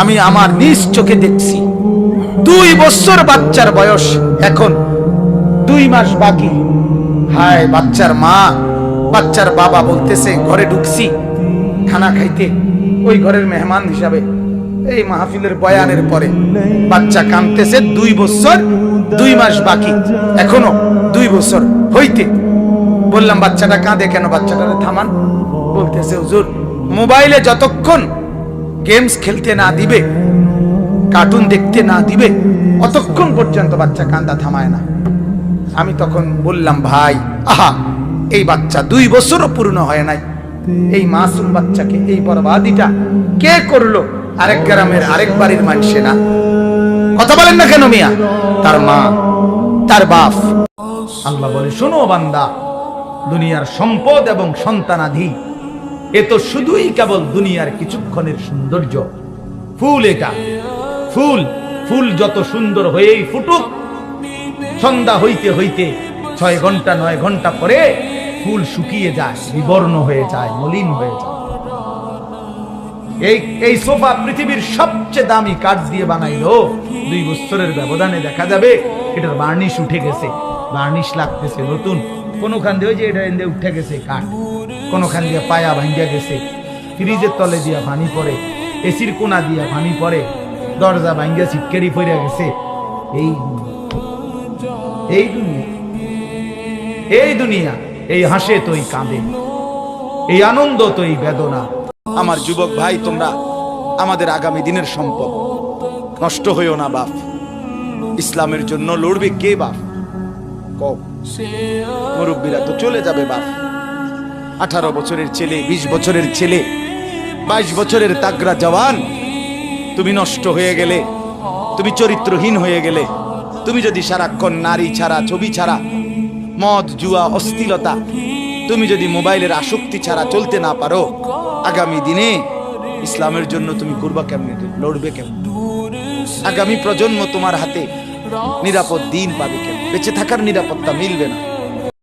আমি আমার নিজ চোখে দেখছি। 2 বছর বাচ্চার বয়স, এখন 2 মাস বাকি। হায়, বাচ্চার মা বাচ্চার বাবা বলতেছে, ঘরে ঢুকছি খানা খাইতে, ওই ঘরের মেহমান হিসাবে এই মাহফিলের বয়ানের পরে বাচ্চা কাঁদতেছে। 2 বছর 2 মাস বাকি, এখনো 2 বছর হইতে। বললাম, বাচ্চাটা কাঁদে কেন? বাচ্চাটারে থামান। বলতেছে, হুজুর, মোবাইলে যতক্ষণ গেমস খেলতে না দিবে, কার্টুন দেখতে না দিবে, অতক্ষণ পর্যন্ত বাচ্চা কান্দা থামায় না। আমি তখন বললাম, ভাই, আহা, এই বাচ্চা 2 বছরও পূর্ণ হয় নাই, এই মাসুম বাচ্চাকে এই বরবাদিটা কে করলো? আরেক গ্রামের আরেক বাড়ির মানুষে না? কথা বলেন না কেন মিয়া? তার মা, তার বাপ। আল্লাহ বলে, শোনো বান্দা, দুনিয়ার সম্পদ এবং সন্তানাধি এ তো শুধুই কেবল দুনিয়ার কিছুক্ষণের সৌন্দর্য। ফুল এটা, ফুল। ফুল যত সুন্দর হয়েই ফুটুক, সন্ধ্যা হইতে হইতে 6 ঘন্টা 9 ঘন্টা পরে ফুল শুকিয়ে যায়, বিবর্ণ হয়ে যায়, মলিন হয়ে যায়। এই সোফা পৃথিবীর সবচেয়ে দামি কাঠ দিয়ে বানাইলো, 2 বছরের ব্যবধানে দেখা যাবে এটার বার্নিশ উঠে গেছে, বার্নিশ লাগতেছে নতুন। কোনখান দিয়ে, ওই যে এটা এনে উঠে গেছে কাঠ, কোনখান দিয়ে পায়া ভাঙ্গা গেছে, ফ্রিজের তলে দিয়া পানি পড়ে, এসির কোনা দিয়া পানি পড়ে, দরজা ভাঙ্গা ছিটকেরি পড়ে গেছে। এই দুনিয়া, এই হাসে তোই কাঁদে, এই আনন্দ তোই বেদনা। আমার যুবক ভাই, তোমরা আমাদের আগামী দিনের সম্পদ, নষ্ট হইও না বাপ। ইসলামের জন্য লড়বে কে বাপ? মুরব্বীরা তো চলে যাবে বাপ। 18 বছরের ছেলে, 20 বছরের ছেলে, 22 বছরের তাগড়া জওয়ান, তুমি নষ্ট হয়ে গেলে, তুমি চরিত্রহীন হয়ে গেলে, তুমি যদি সারাক্ষণ নারী ছাড়া, ছবি ছাড়া, মদ, জুয়া, অশ্লীলতা, তুমি যদি মোবাইলের আসক্তি ছাড়া চলতে না পারো, আগামী দিনে ইসলামের জন্য তুমি করবা কেমনে? লড়বে কেমন? আগামী প্রজন্ম তোমার হাতে নিরাপদ দিন পাবে কেমন? বেঁচে থাকার নিরাপত্তা মিলবে না।